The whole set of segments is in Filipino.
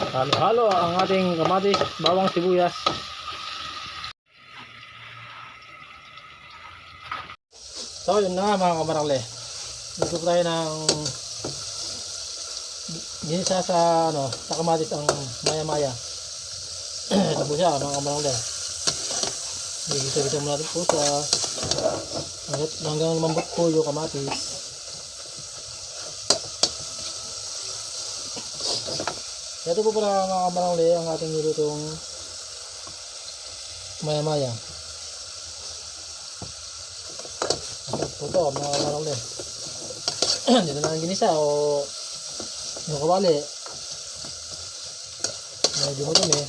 Halo-halo ang ating kamatis, bawang, sibuyas. So yun na mga kamarangle, dito tayo ng ginisa sa sa kamatis ang maya-maya. Ito po siya mga kamarangle. Gisa-gisa mo natin po sa hanggang lumambot po yung kamatis. Ito po pala mga kamarangle ang ating nilutong maya-maya. Ito po ito mga kamarangle. Dito na ang ginisa o yung kawali. Medyo matumi.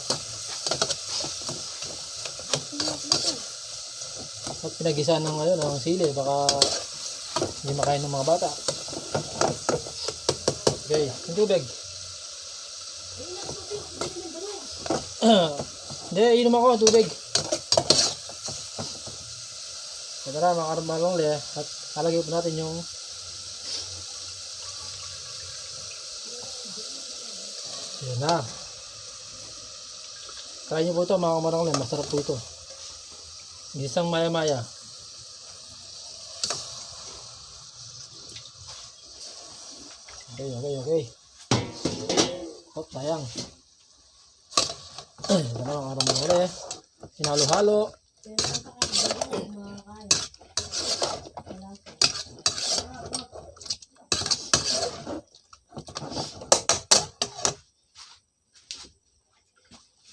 At pinagisa ng sili, baka hindi makain ng mga bata. Okay, yung tubig. Hindi, inom ako tubig. Ito na mga kamarangle at lalagay po natin yung yan na. Try nyo po ito mga kamarangle, masarap po ito. Gisang maya-maya. Okay. Oh, sayang. Ito na mga kamarangle. Hinalo-halo.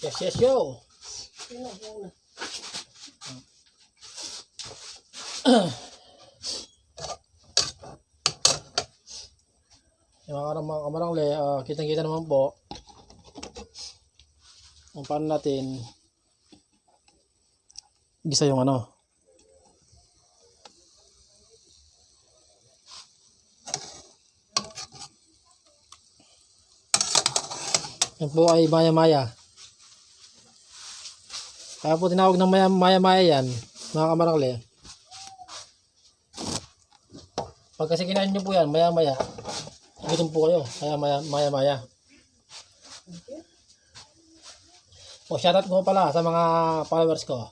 Yes, yo. Yung mga kamarangle, kitang-kita naman po kung paano natin gisa yung yan po ay maya-maya. Kaya po tinawag ng maya-maya yan mga kamarangle. Pag kasi kinain nyo po yan maya-maya, gutom po kayo. Kaya maya-maya. O shoutout ko pala sa mga followers ko.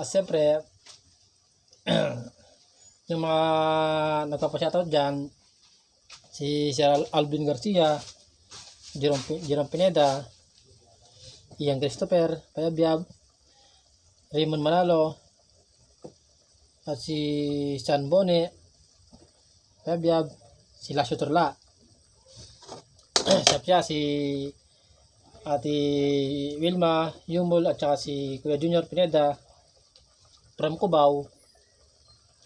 At siyempre yung mga nagpapa-shoutout dyan, si Sir Alvin Garcia, Jerome Pineda, Ian Christopher Payabyab, Raymond Manalo, at si San Bone Payabyab, si Lasio Turla, siya si Ate Wilma Yumol, at saka si Kuya Junior Pineda from Cubao.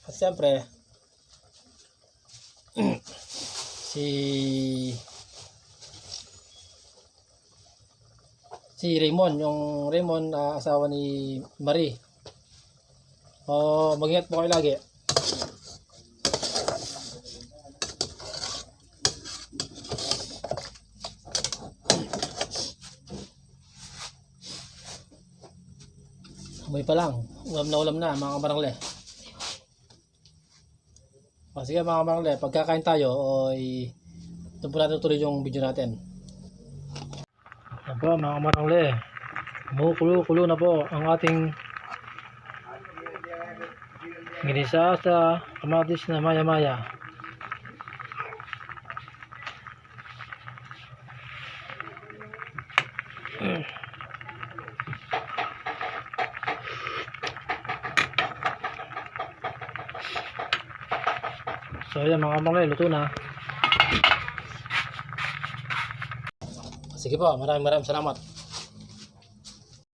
At siyempre si Raymond, yung Raymond asawa ni Marie. Mag-ingat po kayo lagi. Amoy pa lang, ulam na mga kamarangle. Sige mga kamarangle, pagkakain tayo ito po natin tuloy yung video natin. Yan po mga kamarangle, kumukulo na po ang ating ginisa sa kamatis na maya-maya. So yan mga kamarangle, luto na. Sige po, maraming salamat.